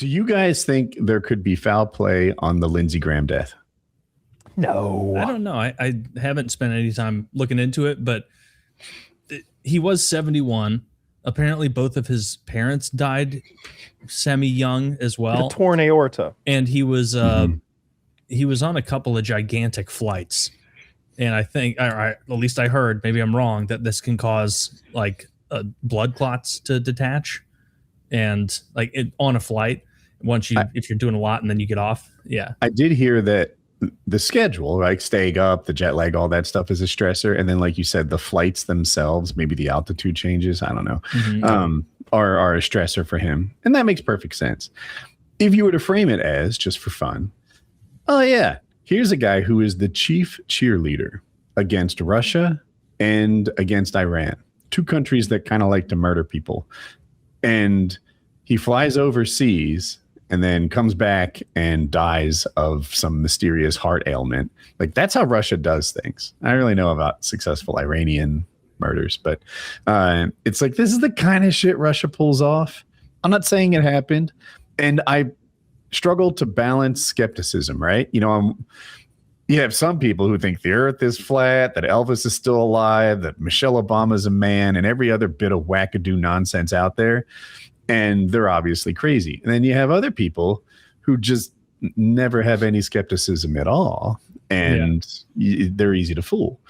Do you guys think there could be foul play on the Lindsey Graham death? No. I don't know. I haven't spent any time looking into it, but he was 71. Apparently, both of his parents died semi-young as well. A torn aorta. And he was on a couple of gigantic flights. And I think, at least I heard, maybe I'm wrong, that this can cause like blood clots to detach, and like on a flight if you're doing a lot and then you get off. Yeah, I did hear that the schedule, like staying up, the jet lag, all that stuff is a stressor, and then like you said, the flights themselves, maybe the altitude changes, I don't know, are a stressor for him, and that makes perfect sense. If you were to frame it as just for fun, oh yeah, here's a guy who is the chief cheerleader against Russia and against Iran, two countries that kind of like to murder people. And he flies overseas and then comes back and dies of some mysterious heart ailment. Like, that's how Russia does things. I don't really know about successful Iranian murders, but it's like, this is the kind of shit Russia pulls off. I'm not saying it happened. And I struggle to balance skepticism, right? You know, you have some people who think the earth is flat, that Elvis is still alive, that Michelle Obama is a man, and every other bit of wackadoo nonsense out there. And they're obviously crazy. And then you have other people who just never have any skepticism at all. And they're easy to fool.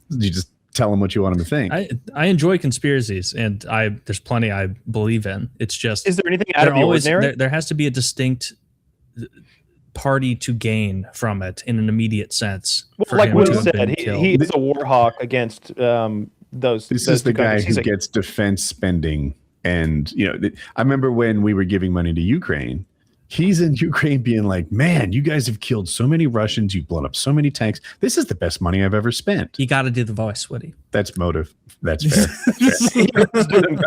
You just tell them what you want them to think. I enjoy conspiracies, and there's plenty I believe in. It's just, is there anything out of the ordinary? There has to be a distinct party to gain from it in an immediate sense. Well, like Woody said, he is a war hawk against those. This is the guy who gets defense spending. And, you know, I remember when we were giving money to Ukraine, he's in Ukraine being like, man, you guys have killed so many Russians. You've blown up so many tanks. This is the best money I've ever spent. You got to do the voice, Woody. That's motive. That's fair.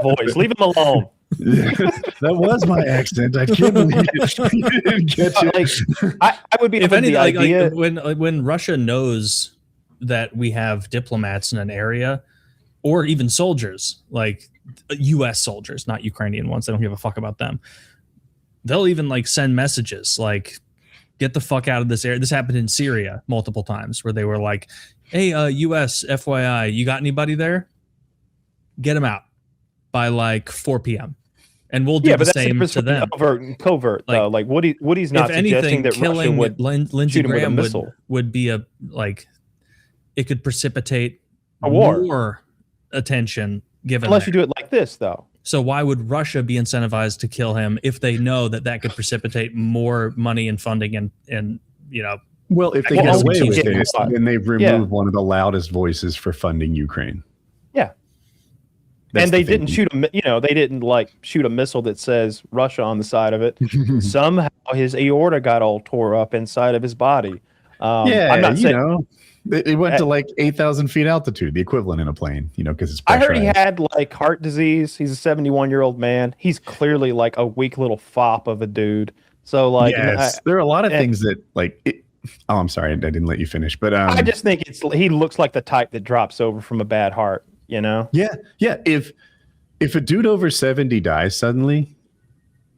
Voice. Leave him alone. That was my accent. I can't believe it. You didn't catch it. I would be, if any, idea. When Russia knows that we have diplomats in an area, or even soldiers, like U.S. soldiers, not Ukrainian ones, they don't give a fuck about them. They'll even like send messages like, get the fuck out of this area. This happened in Syria multiple times where they were like, hey, U.S. FYI, you got anybody there? Get them out by like 4 p.m. And we'll do the same to them. Overt and covert, though. Like Woody's not suggesting that Russia would Lindsey shoot him with a Graham missile. would be it could precipitate a war. More attention given. Unless you do it like this, though. So why would Russia be incentivized to kill him if they know that could precipitate more money and funding and you know? Well, if they get away with this, then they've removed one of the loudest voices for funding Ukraine. Yeah. And they didn't shoot they didn't like shoot a missile that says Russia on the side of it. Somehow his aorta got all tore up inside of his body. I'm not saying, it went to like 8,000 feet altitude, the equivalent in a plane, because it's pressurized. I heard he had like heart disease. He's a 71-year-old man. He's clearly like a weak little fop of a dude. So like, yes, there are a lot of things that like. Oh, I'm sorry, I didn't let you finish. But I just think he looks like the type that drops over from a bad heart. Yeah. If a dude over 70 dies suddenly,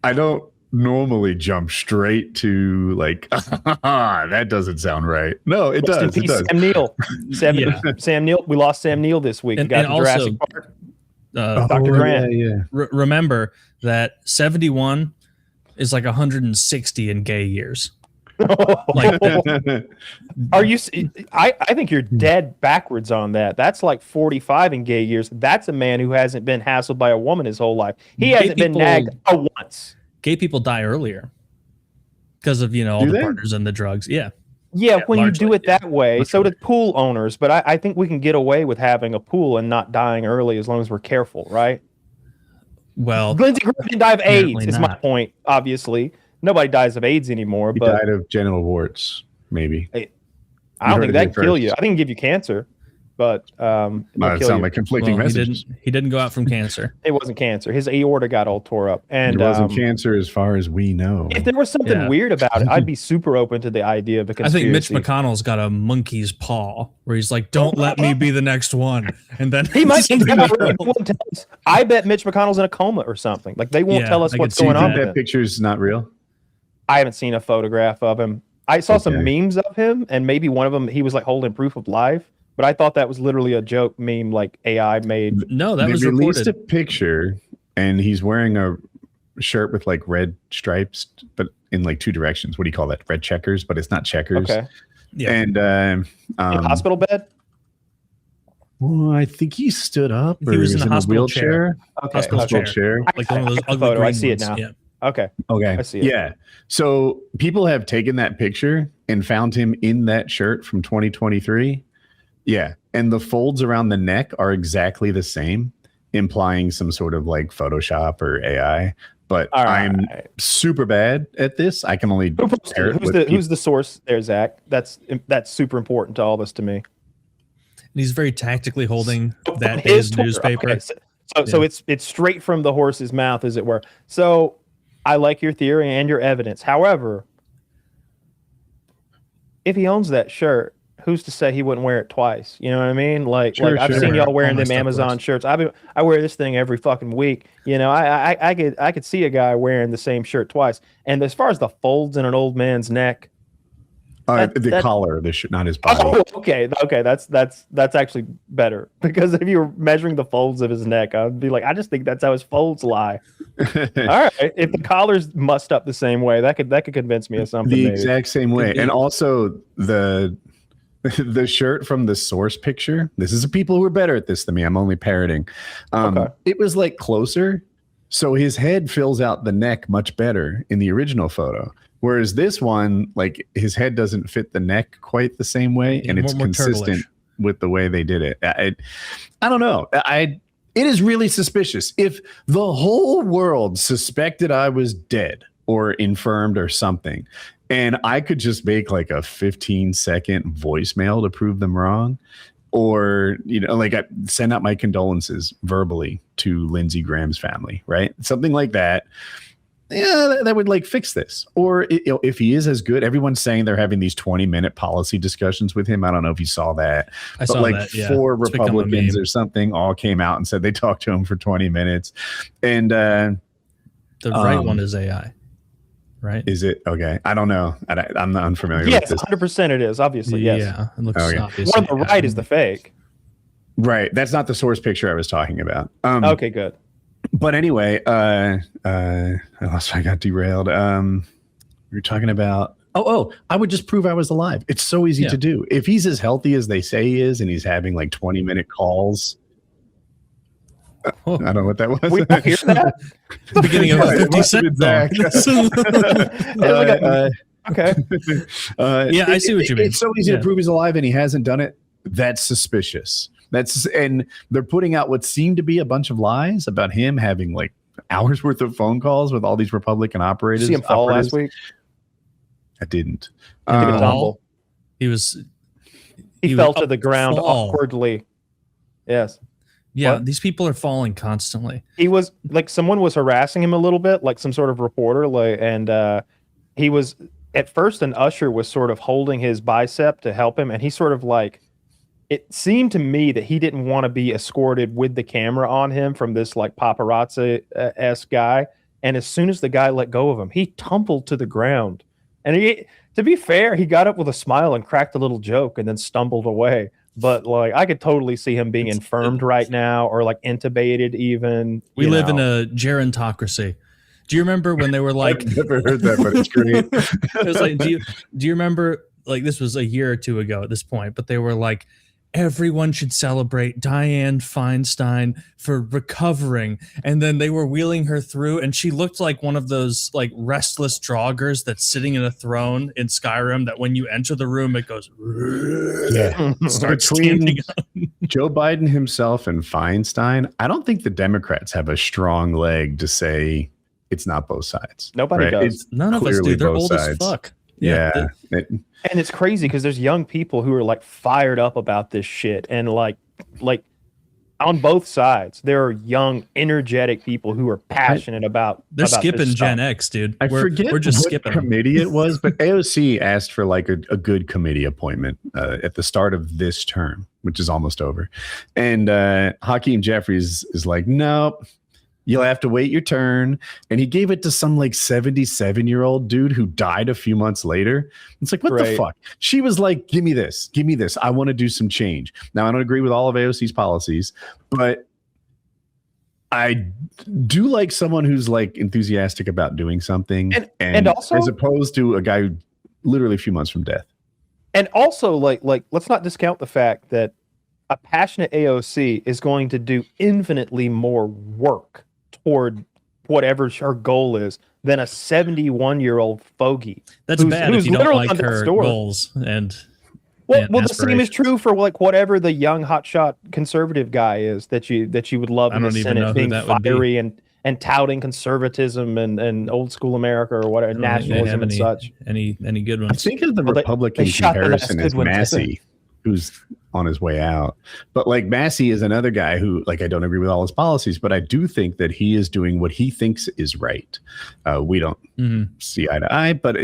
I don't normally jump straight to like, that doesn't sound right. No, it does. It does. Sam Neill. Sam Neill. We lost Sam Neill this week. And Jurassic Park. Dr. Grant. Yeah. Remember that 71 is like 160 in gay years. Like, are you? I think you're dead backwards on that. That's like 45 in gay years. That's a man who hasn't been hassled by a woman his whole life. He hasn't been nagged once. Gay people die earlier because of all the partners and the drugs. Yeah, when you do it that way. So do pool owners. But I think we can get away with having a pool and not dying early as long as we're careful, right? Well, Lindsey Graham didn't die of AIDS. Is my point. Obviously. Nobody dies of AIDS anymore. He died of genital warts, maybe. I don't think that can kill you. I think it can give you cancer, but it sound like conflicting messages. He didn't go out from cancer. It wasn't cancer. His aorta got all tore up, and it wasn't cancer as far as we know. If there was something weird about it, I'd be super open to the idea of a conspiracy. I think Mitch McConnell's got a monkey's paw where he's like, "Don't let me be the next one," and then he might. I bet Mitch McConnell's in a coma or something. Like they won't tell us what's going on. That picture's not real. I haven't seen a photograph of him. I saw some memes of him, and maybe one of them he was like holding proof of life. But I thought that was literally a joke meme, like AI made. No, that was released reported. a picture, and he's wearing a shirt with like red stripes, but in like two directions. What do you call that? Red checkers, but it's not checkers. Okay. Yeah. And In hospital bed. well, I think he stood up. Or He was in the a hospital chair. Okay. Hospital chair. Like one of those ugly photo. I green see it ones. now. Yeah. Okay. Okay. I see it. Yeah. So people have taken that picture and found him in that shirt from 2023. Yeah. And the folds around the neck are exactly the same, implying some sort of like Photoshop or AI. But I'm super bad at this. I can only who's the source there, Zach? That's super important to all of us to me. And he's very tactically holding that day's newspaper. Okay. So it's straight from the horse's mouth, as it were. So I like your theory and your evidence. However, if he owns that shirt, who's to say he wouldn't wear it twice? You know what I mean? Like I've seen y'all wearing them Amazon shirts. I wear this thing every fucking week. You know, I could see a guy wearing the same shirt twice. And as far as the folds in an old man's neck, the collar, the shirt, not his body. Oh, okay, that's actually better, because if you were measuring the folds of his neck, I'd be like, I just think that's how his folds lie. All right, if the collar's mussed up the same way, that could convince me of something. The maybe. exact same way, and also the shirt from the source picture. This is people who are better at this than me. I'm only parroting. It was like closer, so his head fills out the neck much better in the original photo. Whereas this one, like his head doesn't fit the neck quite the same way, and it's consistent with the way they did it. I don't know. It is really suspicious. If the whole world suspected I was dead or infirmed or something, and I could just make like a 15-second voicemail to prove them wrong, or, you know, like I send out my condolences verbally to Lindsey Graham's family, right? Something like that. Yeah, that would like fix this. Or if he is as good, everyone's saying they're having these 20-minute policy discussions with him. I don't know if you saw that. I saw that, yeah. 4 Republicans or something all came out and said they talked to him for 20 minutes. And the right one is AI, right? Is it? Okay. I don't know. I'm not unfamiliar with this. 100% it is, obviously, yes. Yeah, it looks obvious. One on the right is the fake. Right. That's not the source picture I was talking about. Okay, good. But anyway, I got derailed. We were talking about I would just prove I was alive. It's so easy to do. If he's as healthy as they say he is, and he's having like 20-minute calls. I don't know what that was. We don't hear that? The beginning of a 50 Cent Okay. Yeah, I see what you mean. It's so easy to prove he's alive, and he hasn't done it. That's suspicious. And they're putting out what seemed to be a bunch of lies about him having like hours worth of phone calls with all these Republican operators. Did you see him fall last week? I didn't. He fell to the ground awkwardly. Yes. Yeah, what? These people are falling constantly. He was like, someone was harassing him a little bit, like some sort of reporter, and he was at first, an usher was sort of holding his bicep to help him, and he sort of like, it seemed to me that he didn't want to be escorted with the camera on him from this like paparazzi-esque guy. And as soon as the guy let go of him, he tumbled to the ground. And to be fair, he got up with a smile and cracked a little joke and then stumbled away. But like, I could totally see him being infirmed right now, or like intubated even. We live in a gerontocracy. Do you remember when they were like, I've never heard that, but it's great. It was like, do you remember, like, this was a year or two ago at this point, but they were like, everyone should celebrate Dianne Feinstein for recovering. And then they were wheeling her through, and she looked like one of those like restless draugrs that's sitting in a throne in Skyrim, that when you enter the room, it goes, starts standing up. Joe Biden himself and Feinstein, I don't think the Democrats have a strong leg to say it's not both sides. Nobody does. None of us do. They're old as fuck. Yeah. And it's crazy because there's young people who are like fired up about this shit, and like on both sides, there are young, energetic people who are passionate about. They're skipping Gen X, dude. I forget what committee it was, but AOC asked for like a good committee appointment at the start of this term, which is almost over, and Hakeem Jeffries is like, nope. You'll have to wait your turn. And he gave it to some like 77-year-old dude who died a few months later. It's like, what the fuck? She was like, give me this. Give me this. I want to do some change. Now, I don't agree with all of AOC's policies, but I do like someone who's like enthusiastic about doing something. And also, as opposed to a guy who literally a few months from death. And also, like, let's not discount the fact that a passionate AOC is going to do infinitely more work toward whatever her goal is than a 71-year-old fogey. That's bad if you don't like her goals and well, the same is true for like whatever the young hotshot conservative guy is that you would love in the Senate, being fiery and touting conservatism and old school America or whatever, nationalism and such. Any good ones? I think of the Republican comparison is Massey, who's on his way out. But like Massey is another guy who, like, I don't agree with all his policies, but I do think that he is doing what he thinks is right. We don't see eye to eye, but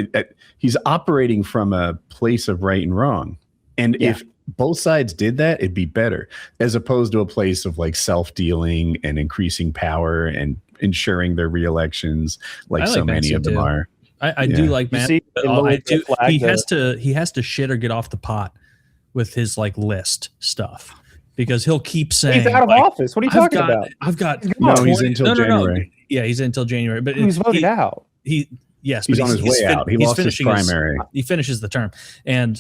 he's operating from a place of right and wrong. And if both sides did that, it'd be better, as opposed to a place of like self-dealing and increasing power and ensuring their re-elections, like so many of them are. I do like Matt. He has to shit or get off the pot with his like list stuff, because he'll keep saying he's out of office. What are you talking about? I've got he's until January. Yeah, he's until January, but he's voted out. Yes, he's on his way out. He lost his primary. He finishes the term, and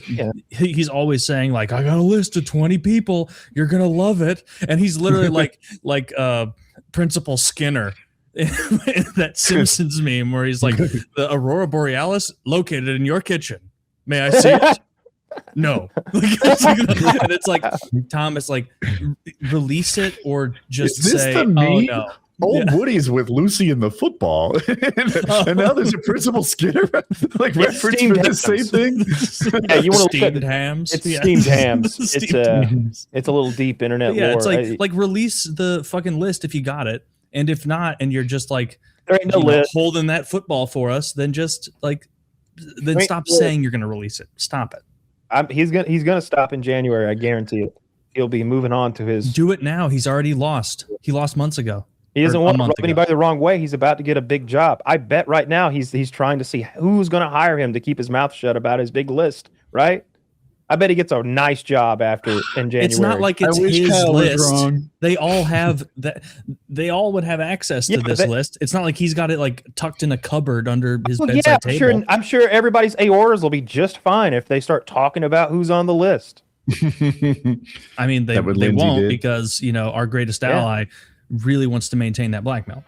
he's always saying like, "I got a list of 20 people. You're gonna love it." And he's literally like Principal Skinner in that Simpsons meme where he's like, "The Aurora Borealis located in your kitchen. May I see it?" No. And it's like, Tom, it's like, release it or just say, "Oh no." Old Woody's with Lucy in the football, and now there's a Principal Skinner, like reference for the same thing. Yeah, you want to steamed hams. It's steamed hams. It's a little deep internet lore. It's like release the fucking list if you got it, and if not, and you're just like there ain't no list holding that football for us, then just like stop saying you're going to release it. Stop it. He's gonna stop in January. I guarantee it. He'll be moving on to his. Do it now. He's already lost. He lost months ago. He doesn't want to rub anybody the wrong way. He's about to get a big job. I bet right now he's trying to see who's going to hire him to keep his mouth shut about his big list, right? I bet he gets a nice job in January. It's not like it's his list. They all have that. They all would have access to this list. It's not like he's got it like tucked in a cupboard under his bedside table. I'm sure everybody's aortas will be just fine if they start talking about who's on the list. I mean, they won't because our greatest ally really wants to maintain that blackmail.